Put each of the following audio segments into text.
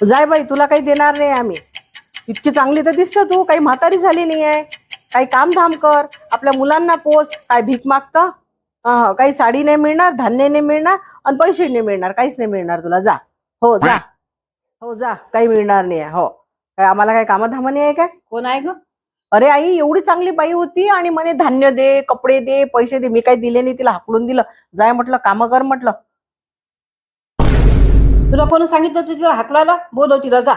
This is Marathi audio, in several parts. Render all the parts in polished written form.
जाय बाई, तुला काही देणार नाही आम्ही. इतकी चांगली तर दिसत तू, काही म्हातारी झाली नाही आहे. काही काम धाम कर, आपल्या मुलांना पोस. काय भीक मागतं? काही साडी नाही मिळणार, धान्य नाही मिळणार आणि पैसे नाही मिळणार, काहीच नाही मिळणार तुला. जा, हो जा, हो जा, काही मिळणार नाही आहे. हो, काय आम्हाला काय कामधाम नाही आहे काय? कोण आहे ग? अरे आई, एवढी चांगली बाई होती आणि म्हणे धान्य दे, कपडे दे, पैसे दे. मी काही दिले नाही तिला, हाकलून दिलं. जाय म्हटलं, काम कर म्हटलं. तुला कोण सांगितलं तुझ्या हाकलाला? बोलव तिला, जा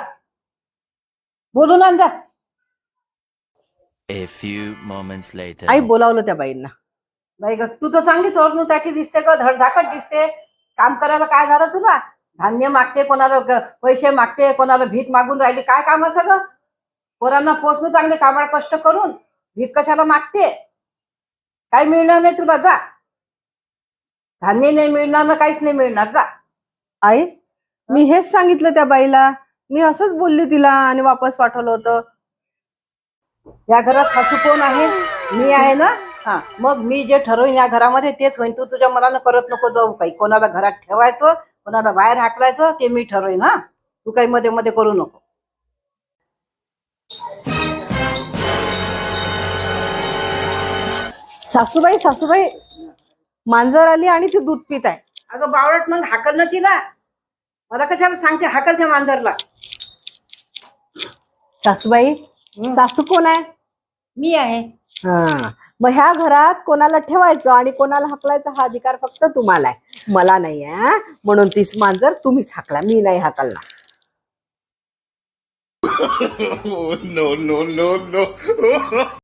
बोलून आण जा. A few moments later. आई बोलावलं त्या बाईंना. बाई ग, तू तर चांगली तोरणू त्याची दिसते ग, धडधाकट दिसते. काम करायला काय झालं तुला? धान्य मागते, कोणाला पैसे मागते, कोणाला भीक मागून राहिली. काय कामाचं ग? पोरांना पोसणं चांगले काबाड कष्ट करून भीक कशाला मागते? काही मिळणार नाही तुला, जा. धान्य नाही मिळणार ना, काहीच नाही मिळणार, जा. आई, मी हेच सांगितलं त्या बाईला. मी असंच बोलली तिला आणि वापस पाठवलं होतं. या घरात सासू कोण आहे? मी आहे ना. हा, मग मी जे ठरवून या घरामध्ये तेच होईन. तू तुझ्या मनानं करत नको जाऊ. काही कोणाला घरात ठेवायचं, कोणाला बाहेर हाकलायचं, ते मी ठरवेन. हा, तू काही मध्ये मध्ये करू नको. सासूबाई, सासूबाई, मांजर आली आणि ती दूध पित आहे. अगं बावळट, मग हाकल ना तिला. मला कशाला सांगते? हाकल त्या मांजरला. सासूबाई, सासू कोण आहे? मी आहे. हा, मग ह्या घरात कोणाला ठेवायचं आणि कोणाला हाकलायचा हा अधिकार फक्त तुम्हाला आहे, मला नाही आहे. म्हणून तीच मांजर तुम्हीच हाकला, मी नाही हाकलणार. No, no, no, no.